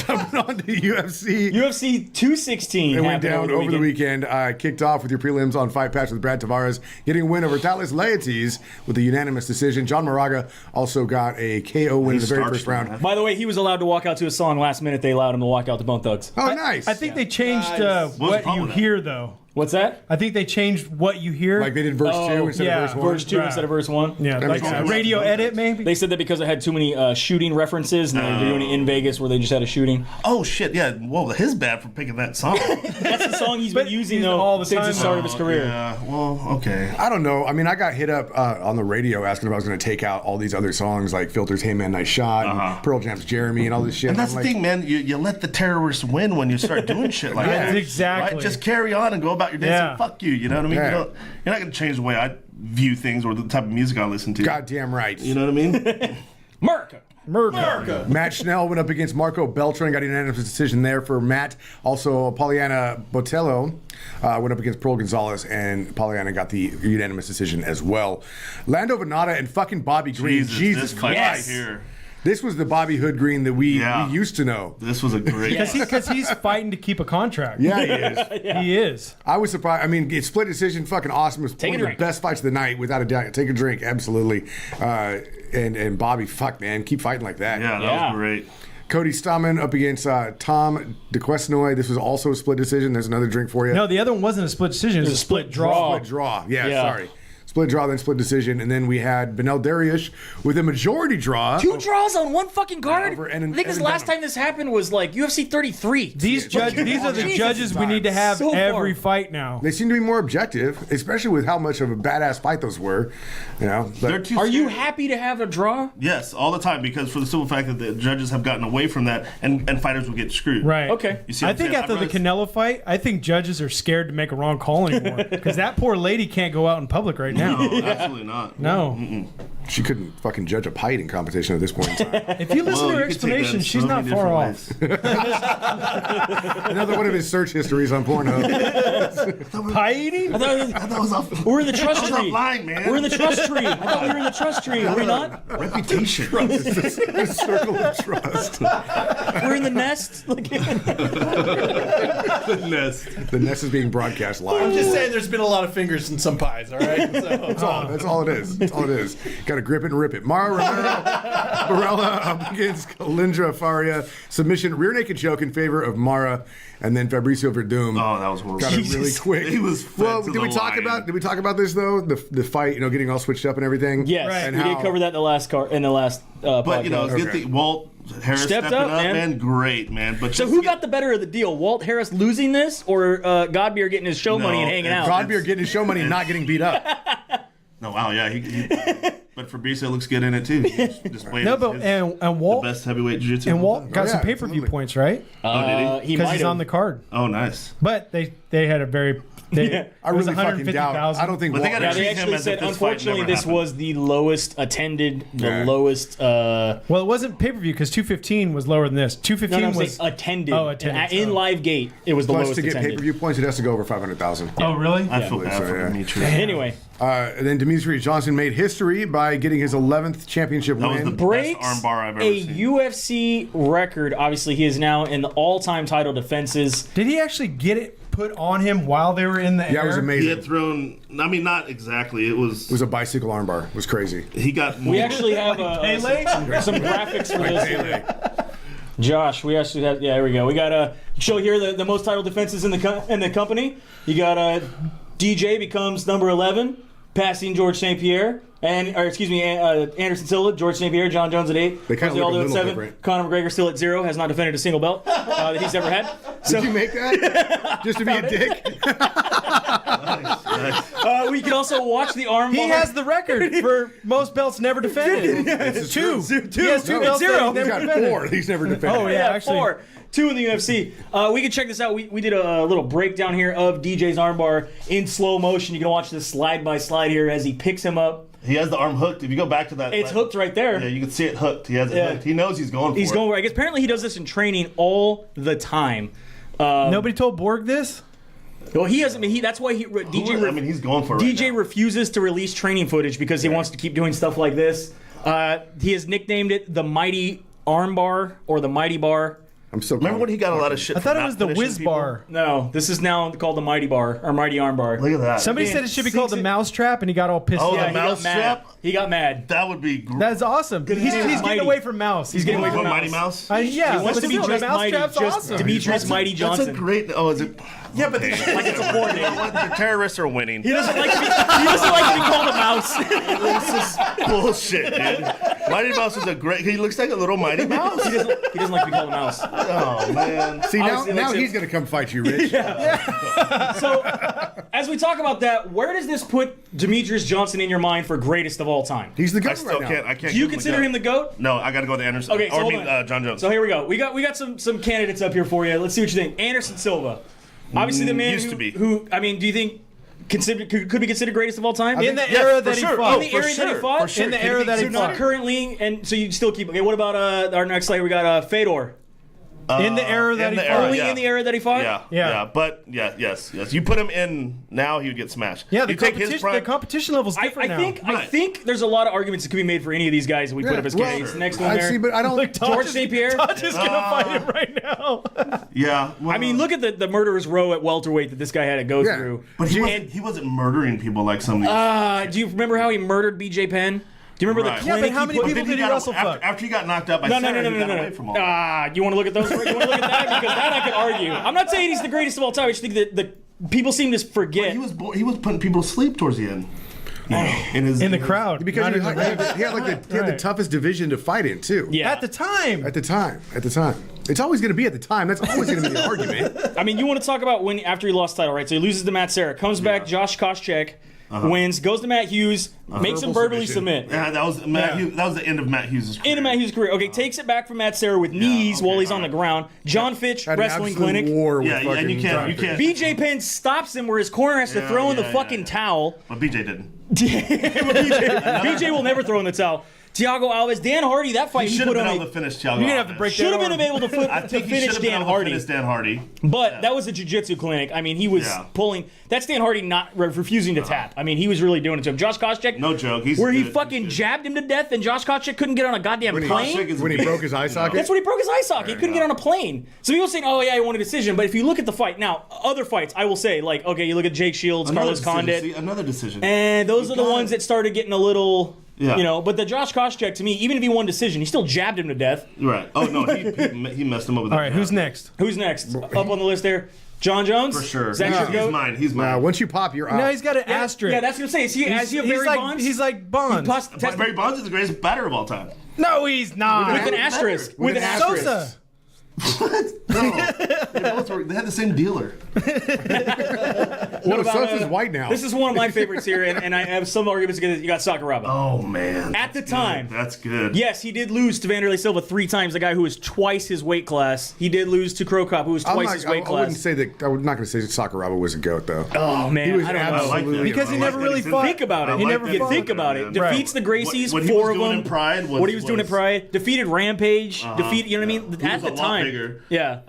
Jumping on to UFC. UFC 216 It went happened down over the weekend. Kicked off with your prelims on Fight Pass with Brad Tavares getting a win over Talis Laetes with a unanimous decision. John Moraga also got a KO win in the very starched first him, round. man. By the way, he was allowed to walk out to a song last minute. They allowed him to walk out to Bone Thugs. Oh, nice. I think they changed Nice. What's the what problem you with that? hear though. What's that? I think they changed what you hear. like they did verse 2 instead yeah. of verse 1. Verse 2 Right. instead of verse 1? yeah, That like makes a sense. radio edit maybe. They said that because it had too many shooting references, and they're doing it in Vegas where they just had a shooting. Oh shit! Yeah. Well, his bad for picking that song. That's the song he's been But using he's though all the since time the start now. of his career. Yeah. Well, okay. I don't know. I mean, I got hit up on the radio asking if I was going to take out all these other songs like Filter's Hey Man, Nice Shot, and Pearl Jam's Jeremy, and all this shit. And that's I'm the like, thing, man. You let the terrorists win when you start doing shit like Yeah, that. exactly. Right? Just carry on and go about your day. Yeah. And fuck you. You know what I mean? Yeah. You're not going to change the way I view things or the type of music I listen to. Goddamn right. You know what I mean? America. America. Matt Schnell went up against Marco Beltran, got a unanimous decision there for Matt. Also, Poliana Botello went up against Pearl Gonzalez, and Poliana got the unanimous decision as well. Lando Venata and fucking Bobby Green. Jesus this fight Christ. right here. This was the Bobby Hood Green that we Yeah. used to know. This was a great. Because he's fighting to keep a contract. Yeah, he is. He is. I was surprised. I mean, it's split decision, fucking awesome. It was Take one a of the drink. best fights of the night, without a doubt. Take a drink, absolutely. And Bobby, fuck, man, keep fighting like that. Yeah, that Yeah. was great. Cody Stamen up against Tom DeQuesnoy. This was also a split decision. There's another drink for you. No, the other one wasn't a split decision. It was a split draw. Split draw. Yeah, Yeah. sorry. Split draw, then split decision. And then we had Benel Dariush with a majority draw. Two draws on one fucking card. Over I think this last time this happened was like UFC 33. These are the Jesus. judges we need to have So far. every fight now. They seem to be more objective, especially with how much of a badass fight those were. You know, but- They're too Are you scared. happy to have a draw? Yes, all the time, because for the simple fact that the judges have gotten away from that, and fighters will get screwed. Right. Okay. You see I what I'm think saying? after I'd the rather- Canelo fight, I think judges are scared to make a wrong call anymore because that poor lady can't go out in public right now. No, absolutely not. No. she couldn't fucking judge a pieting competition at this point in time. If you listen Well, to her you could take that explanation, in she's so not many far different off. ways. Another one of his search histories on Pornhub. Pie eating? That was off. We're in the trust That was tree. offline, man. We're in the trust tree. I thought we were in the trust tree. Are we not? Reputation. The circle of trust. We're in the nest. Like, The nest is being broadcast I'm live. just saying there's been a lot of fingers in some pies, all right? So. That's all it is. That's all it is. Got to grip it and rip it. Mara Romero Barella up against Kalindra Faria. Submission, rear naked choke in favor of Mara, and then Fabricio Verdum. Oh, that was horrible. Got it really Jesus. quick. He was fed well. to Did we the talk lion. about? Did we talk about this though? The fight, you know, getting all switched up and everything. yes, And we how, did cover that in the last But you know, podcast. good thing Walt Harris Stepped stepping up, up, man. man. Great, man. But So just who get- got the better of the deal? Walt Harris losing this, or Godbeer getting his show money and hanging out? Godbeer getting his show money, and not getting beat up. No, wow, yeah. But Fabricio looks good in it too. He's displaying No, his- but his- and the Walt best heavyweight jiu-jitsu. and of all Walt time. got yeah, some pay-per-view absolutely. points, right? Oh, did he? He Because might he's have. on the card. Oh, nice. But they had a very I really fucking doubt. I don't think. But they Walt- gotta Yeah, they treat him actually as said, if this fight unfortunately, never this happened. was the lowest attended, the Yeah. lowest. Well, it wasn't pay-per-view because 215 was lower than this. 215 No, I'm was saying attended. Oh, attendance, In oh. live gate, it was the Plus, lowest to get attended. pay-per-view points, it has to go over 500,000. Oh, really? I feel bad so, for yeah. Dimitri. Anyway, And then Demetrius Johnson made history by getting his 11th championship That was win. the breaks best armbar I've ever a seen. UFC record. Obviously, he is now in the all-time title defenses. Did he actually get it put on him while they were in the air? Yeah, it was He amazing. had thrown. I mean, not exactly. It It was. was a bicycle armbar. It was crazy. He got. We actually have Pele? some graphics for this. Josh, we actually have. Yeah, here we go. We got show here the most title defenses in the company. You got DJ becomes number 11. passing George St. Pierre. Anderson Silva, George St. Pierre, John Jones at 8. They kinda Jose look a Aldo at little 7. different. Conor McGregor still at 0, has not defended a single belt that he's ever had. Did you make that? Just to be a dick? We can also watch the armbar. He has the record for most belts never defended. It's Two. true. He has two belts. Zero. that He's he's got never defended. 4. He's never defended. Oh, yeah, actually. 4. 2 in the UFC. We can check this out. We did a little breakdown here of DJ's armbar in slow motion. You can watch this slide by slide here as he picks him up. He has the arm hooked. If you go back to that, It's hooked right there. Yeah, you can see it hooked. He has it hooked. He knows he's going for He's it. going. I guess apparently he does this in training all the time. Nobody told Borg this? Well, he hasn't. That's why DJ. I mean, he's going for it. DJ right now. refuses to release training footage because he wants to keep doing stuff like this. He has nicknamed it the Mighty Arm Bar or the Mighty Bar. I'm so Remember when he got a lot of shit? I thought it was the Whiz Bar. No, this is now called the Mighty Bar or Mighty Arm Bar. Look at that. Somebody Man, said it should be called the six- Mouse Trap, and he got all pissed Oh, off. the he got mouse mad. trap? He got mad. That would be great. That's awesome. He's name is getting Mighty. away from Mouse. He's getting away from Mighty Mouse. Mouse. Yeah, He wants to be the just Mouse Mighty, Trap's just awesome. Demetrius Mighty Johnson. That's a great. Oh, is it? Yeah, but Like it's a porn name. The terrorists are winning. He doesn't like to be. He doesn't like to be called a mouse. This is bullshit, dude. Mighty Mouse is a great. He looks like a little Mighty Mouse. He doesn't like to be called a mouse. Oh man. see, now Obviously, that's he's going to come fight you, Rich. So, as we talk about that, where does this put Demetrius Johnson in your mind for greatest of all time? He's the I guy still right now. can't. I can't. Do you give consider him the GOAT? No, I got to go with Anderson. Okay, so or hold I mean, on. John Jones. So here we go. We got some candidates up here for you. Let's see what you think. Anderson Silva, obviously the man Used to be. who I mean, do you think could be considered greatest of all time? In the Yes, era for that he sure. fought. In the area that he fought? For sure. In the Could era be that he So not fought. currently, and so you still keep. Okay, what about our next slide? We got Fedor. In the era that in he the fought. era, Only yeah. in the era that he fought. Yeah, Yeah. yeah, but yes. You put him in now, he would get smashed. Yeah, the you take his competition level's I different now. think there's a lot of arguments that could be made for any of these guys that we put up as well, candidates. Next one I there. see, but I don't. Look, George St. Pierre. Dodge is gonna fight him right now. Yeah, well, I mean, look at the murderer's row at welterweight that this guy had to go Yeah. through. but he wasn't murdering people like some of these. Do you remember how he murdered BJ Penn? Do you remember Right. the Yeah, clinic but how he many put- people did he wrestle fuck? after he got knocked out by No, Sarah, no. he got away from all that. You want to look at those? You want to look at that? Because that I could argue. I'm not saying he's the greatest of all time. I just think that the people seem to forget. He was putting people to sleep towards the end. In the crowd. Because Not he in the had, ring. he had like the Right. toughest division to fight in too. Yeah. At the time. At the time. It's always going to be at the time. That's always going to be the argument. I mean, you want to talk about when after he lost the title, right? So he loses to Matt Serra, comes back, Josh Koscheck, wins, goes to Matt Hughes, makes him Verbal verbally submission. submit. Yeah, that was Matt Hughes, that was the end of Matt Hughes' career. Into Matt Hughes' career. Okay, takes it back from Matt Serra with knees while he's on the ground. John Fitch, Had an wrestling absolute clinic. war with Yeah, and fucking you can't. BJ Penn stops him where his corner has to Yeah, throw in the yeah, fucking yeah. towel. But BJ didn't. BJ will never throw in the towel. Thiago Alves, Dan Hardy, that fight He he should put have been on able to finish Thiago. You're gonna have to break should have that been arm. able to, I think he finish should have been Dan able to Hardy. finish Dan Hardy. But Yeah. that was a jiu-jitsu clinic. I mean, he was Yeah. pulling. That's Dan Hardy not refusing to tap. I mean, he was really doing it to him. Josh Koscheck, No joke. He's where he good. fucking He's good. jabbed him to death, and Josh Koscheck couldn't get on a goddamn When he- plane. Koscheck is When he beast. broke his eye socket? That's when he broke his eye socket. He couldn't get on a plane. So people saying, "Oh yeah, he won a decision." But if you look at the fight now, other fights, I will say, like, okay, you look at Jake Shields, Another Carlos decision. Condit, See, another decision. and those You are the got ones it. that started getting a little. Yeah. You know, but the Josh Koscheck, to me, even if he won decision, he still jabbed him to death. Right. Oh no, he messed him up with that. All right, who's next? Who's next? Up on the list there? John Jones? For sure. Is that your He's goat? mine. He's mine. Once you pop, you're out. No, he's got an asterisk. Yeah, that's what I'm saying. Is he He's a Barry like, Bonds? He's like Bonds. Barry Bonds is the greatest batter of all time. No, he's not. with an asterisk. With an asterisk. Sosa. No, they had the same dealer. Well, about, Sosa's white now. This is one of my favorites here, and I have some arguments against it. You got Sakuraba. Oh man. At the That's time. good. That's good. Yes, he did lose to Vanderlei Silva 3 times, the guy who was twice his weight class. He did lose to Crow Cop, who was twice his weight I wouldn't class. say that. I'm not going to say Sakuraba was a goat, though. Oh, man. He was I don't I know. like that. absolutely Because he I never like really that. fought. Think about it. I He like never that. You fought. think about it. Right. Defeats the Gracies, What he 4 was of doing them. in Pride was What he was doing in Pride. Defeated Rampage. Defeated, you know what I mean? He At was the a lot time. bigger. Yeah.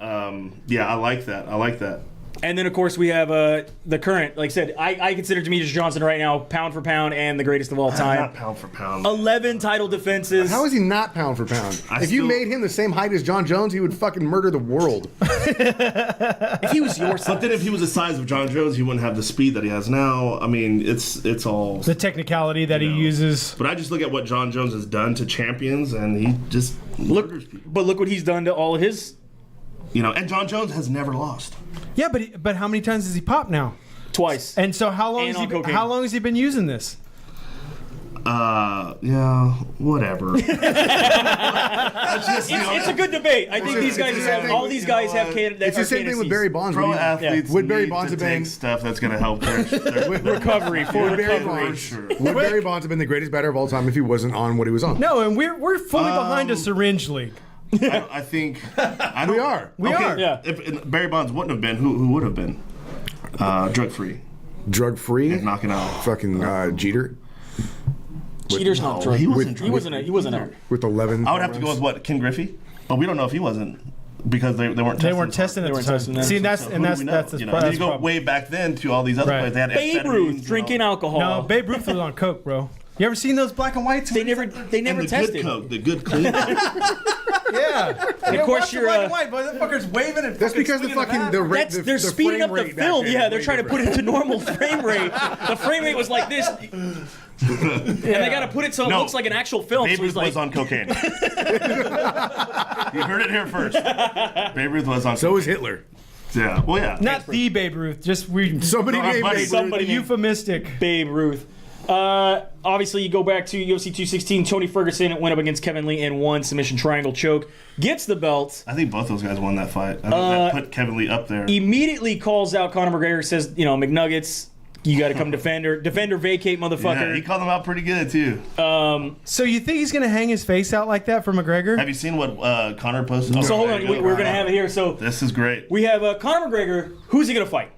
Yeah, I like that. I like that. And then, of course, we have the current. Like I said, I consider Demetrius Johnson right now pound for pound and the greatest of all time. Not pound for pound. 11 title defenses. How is he not pound for pound? If you still- made him the same height as John Jones, he would fucking murder the world. If he was your But size. then if he was the size of John Jones, he wouldn't have the speed that he has now. I mean, it's all. The technicality that he uses. But I just look at what John Jones has done to champions, and he just murders people. But look what he's done to all of his. You know, and John Jones has never lost. Yeah, but how many times has he popped now? Twice. And so how long And has on cocaine. how long has he been using this? Yeah, whatever. It's a good debate. I think these guys, all these guys have It's the same thing with Barry Bonds. Pro athletes Would Barry need Bonds to have been take stuff that's going to help their recovery for Would Barry recovery. Bonds, sure. would Barry Bonds have been the greatest batter of all time if he wasn't on what he was on? No, and we're fully behind a syringe league. I think We are. We are. Yeah. If Barry Bonds wouldn't have been, who would have been? Drug free, Drug free. knocking out. Fucking Jeter Cheaters not drug. He wasn't. He wasn't a. with 11. I would have to go with what? Ken Griffey? But we don't know if he wasn't because they weren't. They weren't testing at the time. See, that's So and who that's do we know? that's the You know, then you go problem. way back then to all these other Right. players. They had Babe amphetamines Ruth and drinking all. alcohol. No, Babe Ruth was on coke, bro. You ever seen those black and whites? They never And the tested. good coke, the good clean. Yeah. of course you're. black and white, but that fucker's waving and That's because the fucking the rate. They're speeding up the film. Yeah, they're trying to put it to normal frame rate. The frame rate was like this, and they got to put it so it No. looks like an actual film. Babe So he's Ruth was like, on cocaine. You heard it here first. Babe Ruth was on. So is Hitler. Yeah. Well, yeah. not the Babe Ruth, just we Somebody named buddy. Babe Ruth. Somebody named euphemistic. Babe Ruth. Obviously, you go back to UFC 216. Tony Ferguson went up against Kevin Lee and won submission triangle choke. Gets the belt. I think both those guys won that fight. I think that put Kevin Lee up there. Immediately calls out Conor McGregor. Says, McNuggets, you got to come defend or vacate, Yeah, he motherfucker. called him out pretty good too. So you think he's gonna hang his face out like that for McGregor? Have you seen what Conor posted? So hold there on, you go. we're gonna have it here. So This is great. we have Conor McGregor. Who's he gonna fight?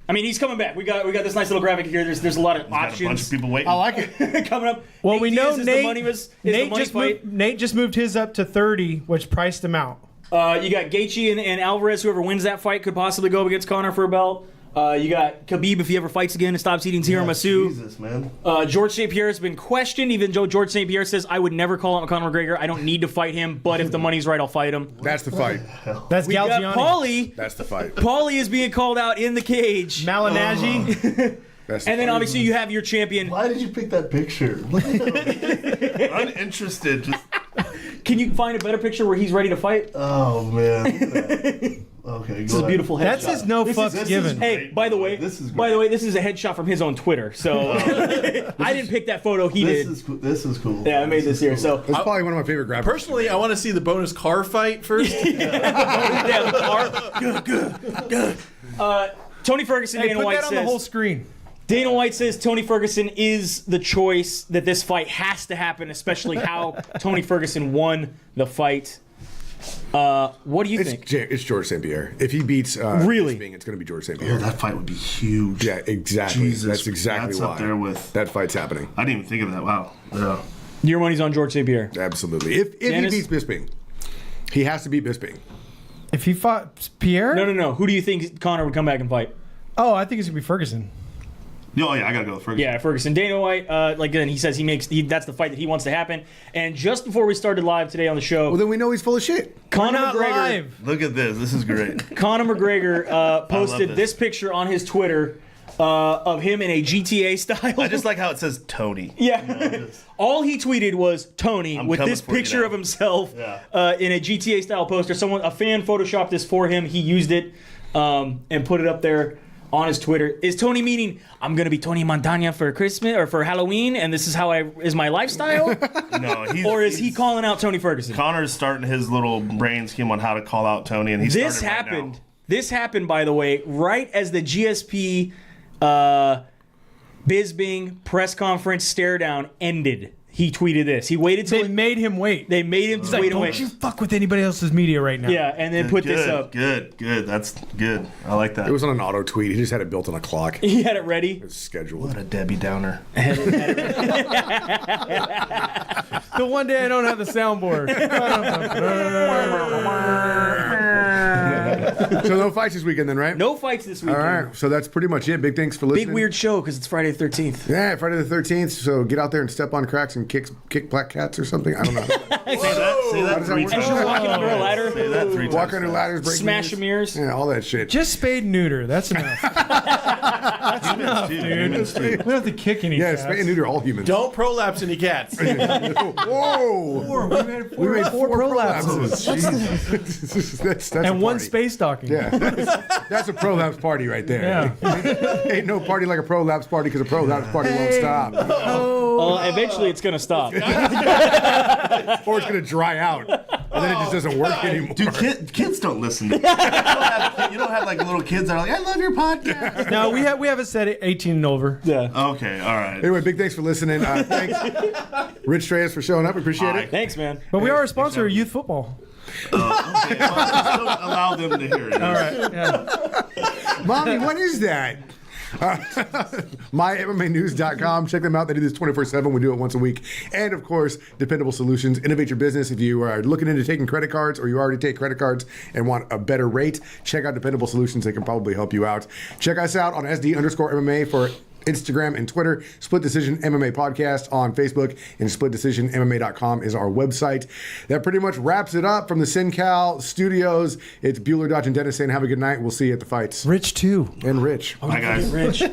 I mean, he's coming back. We got this nice little graphic here. There's a lot of Got a bunch of options people waiting. I like it. coming up. Well, Nate we know Diaz is Nate. the money was, is the Nate money just fight. Nate just moved his up to 30, which priced him out. You got Gaethje and Alvarez. Whoever wins that fight could possibly go up against Conor for a belt. You got Khabib if he ever fights again and stops eating tiramisu. Jesus, man. George St. Pierre has been questioned, even though George St. Pierre says, I would never call out Conor McGregor. I don't need to fight him, but if the money's right, I'll fight him. That's the fight. That's We got Galgiani. Paulie. That's the fight. Paulie is being called out in the cage. Malinaji. That's the And then fight. obviously you have your champion. Why did you pick that picture? Look at him. Uninterested. Just, Can you find a better picture where he's ready to fight? oh man. Okay, This is a beautiful headshot. That's his no fucks given. Hey, by the way, This is by the way, this is a headshot from his own Twitter. So I didn't pick that photo. He This did. is cool. This is cool. Yeah, I made this here. So That's probably one of my favorite graphics. Personally, I want to see the bonus car fight first. yeah, the car. Tony Ferguson, Hey, Dana put White that on the whole says. screen. Dana White says Tony Ferguson is the choice, that this fight has to happen, especially how Tony Ferguson won the fight. What do you think? It's George St. Pierre. If he beats Really? Bisping, it's going to be George St. Oh, Pierre. that fight would be huge. Yeah, exactly. Jesus, that's exactly that's why. up there with. That fight's happening. I didn't even think of that. Wow. Yeah. Your money's on George St. Pierre. Absolutely. If he Dennis? beats Bisping, he has to beat Bisping. If he fought Pierre? No. Who do you think Conor would come back and fight? Oh, I think it's gonna be Ferguson. Oh yeah, I gotta go with Ferguson. Yeah, Ferguson. Dana White, then he says that's the fight that he wants to happen. And just before we started live today on the show, Well, then we know he's full of shit. Conor Not McGregor, live. Look at this. This is great. Conor McGregor posted this. this picture on his Twitter of him in a GTA style. I just like how it says Tony. Yeah. All he tweeted was Tony I'm with coming this for you picture now. of himself Yeah. in a GTA style poster. A fan photoshopped this for him. He used it and put it up there on his Twitter. Is Tony meaning I'm gonna be Tony Montana for Christmas or for Halloween and this is how is my lifestyle? No, Or is he calling out Tony Ferguson? Connor's starting his little brain scheme on how to call out Tony, and he's This happened. This happened, by the way, right as the GSP Bisping press conference stare down ended. He tweeted this. He waited till They made him wait. they made him He's wait like, and don't wait. you fuck with anybody else's media right now. Yeah, and then put Good, this up. Good. That's good. I like that. It was on an auto tweet. He just had it built on a clock. He had it ready. It's scheduled. What a Debbie Downer. The one day I don't have the soundboard. So no fights this weekend then, right? No fights this All weekend. right. So that's pretty much it. Big thanks for listening. Big weird show because it's Friday the 13th. Yeah, Friday the 13th. So get out there and step on cracks and kick black cats or something. I don't know. Say that does that three work? times. As you're walking under a ladder, Say that 3 times. Walk under ladders, break smash mirrors. mirrors. Yeah, all that shit. Just spade and neuter. That's enough. Dude, humans too. We don't have to kick any Yeah, cats. spay and neuter all humans. Don't prolapse any cats. Whoa! We made four prolapses. Jesus. That's a And one party. space dog. talking. Yeah, that's a prolapse party right there. Yeah. Ain't no party like a prolapse party because a prolapse party won't stop. Well, eventually it's gonna stop. Or it's going to dry out. And then it just doesn't work anymore. Dude, kids don't listen. You don't have like little kids that are like, I love your podcast. No, we have it set at 18 and over. Yeah. Okay, all right. Anyway, big thanks for listening. Thanks, Rich Treas, for showing up. Appreciate it. Thanks, man. But we are a sponsor of youth football. Okay, well, just don't allow them to hear it. All right. Yeah. Mommy, what is that? MyMMAnews.com. Check them out. They do this 24/7. We do it once a week. And of course, Dependable Solutions. Innovate your business. If you are looking into taking credit cards or you already take credit cards and want a better rate, check out Dependable Solutions. They can probably help you out. Check us out on SD_MMA for Instagram and Twitter. Split Decision MMA Podcast on Facebook, and SplitDecisionMMA.com is our website. That pretty much wraps it up from the SinCal studios. It's Bueller, Dodge, and Dennis saying have a good night. We'll see you at the fights. Rich too. And Rich. Bye, guys. Rich.